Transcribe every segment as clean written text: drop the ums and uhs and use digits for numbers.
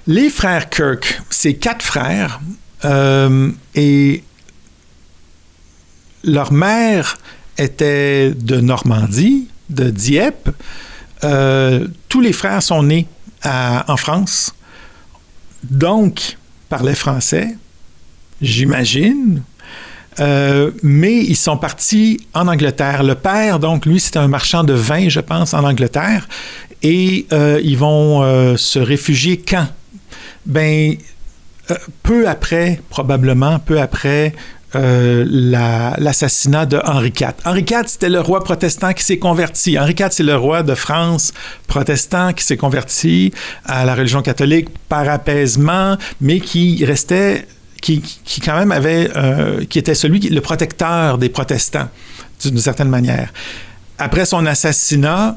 Les frères Kirk, c'est 4 frères et leur mère était de Normandie, de Dieppe. Tous les frères sont nés en France, donc parlaient français, j'imagine. Mais ils sont partis en Angleterre. Le père, donc, lui, c'était un marchand de vin, je pense, en Angleterre. Et ils vont se réfugier quand? Peu après l'assassinat de Henri IV. Henri IV, c'était le roi protestant qui s'est converti. Henri IV, c'est le roi de France protestant qui s'est converti à la religion catholique par apaisement, mais qui restait... Qui quand même avait... qui était le protecteur des protestants, d'une certaine manière. Après son assassinat,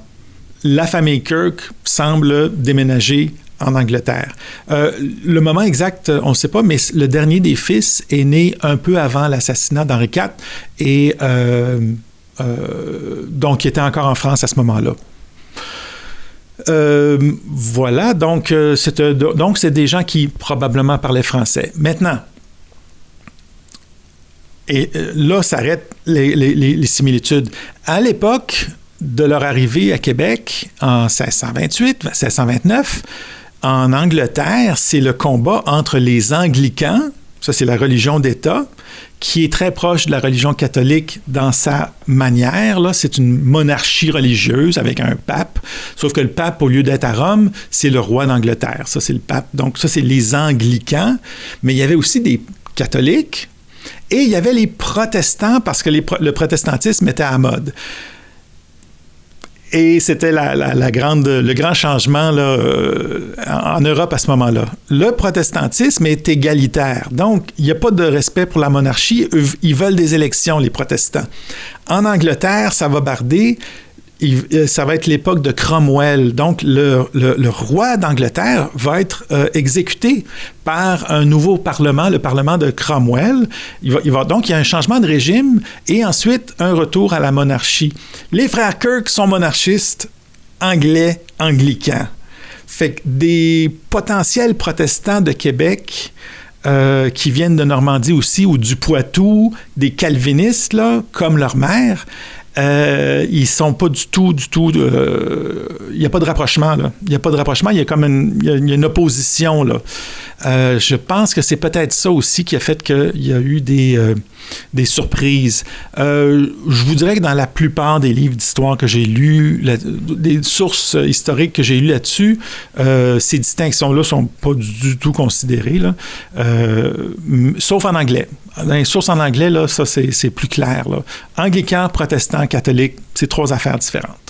la famille Kirk semble déménager en Angleterre. Le moment exact, on ne sait pas, mais le dernier des fils est né un peu avant l'assassinat d'Henri IV et donc il était encore en France à ce moment-là. Voilà, donc c'est des gens qui probablement parlaient français. Maintenant, et là s'arrêtent les similitudes. À l'époque de leur arrivée à Québec en 1628, 1629, en Angleterre, c'est le combat entre les anglicans, ça c'est la religion d'État, qui est très proche de la religion catholique dans sa manière. Là, c'est une monarchie religieuse avec un pape, sauf que le pape, au lieu d'être à Rome, c'est le roi d'Angleterre. Ça, c'est le pape. Donc, ça, c'est les anglicans. Mais il y avait aussi des catholiques et il y avait les protestants parce que le protestantisme était à la mode. Et c'était le grand changement là, en Europe à ce moment-là. Le protestantisme est égalitaire. Donc, il n'y a pas de respect pour la monarchie. Ils veulent des élections, les protestants. En Angleterre, ça va barder. Ça va être l'époque de Cromwell. Donc, le roi d'Angleterre va être exécuté par un nouveau parlement, le parlement de Cromwell. Donc, il y a un changement de régime et ensuite un retour à la monarchie. Les frères Kirk sont monarchistes anglais, anglicans. Fait que des potentiels protestants de Québec qui viennent de Normandie aussi ou du Poitou, des calvinistes, là, comme leur mère, ils sont pas du tout, il n'y a pas de rapprochement, là. Il n'y a pas de rapprochement, il y a comme une opposition, là. Je pense que c'est peut-être ça aussi qui a fait qu'il y a eu des surprises. Je vous dirais que dans la plupart des livres d'histoire que j'ai lus, des sources historiques que j'ai lues là-dessus, ces distinctions-là sont pas du tout considérées, là. Sauf en anglais. Dans les sources en anglais, là, ça, c'est plus clair, là. Anglican, protestant, catholique, c'est 3 affaires différentes.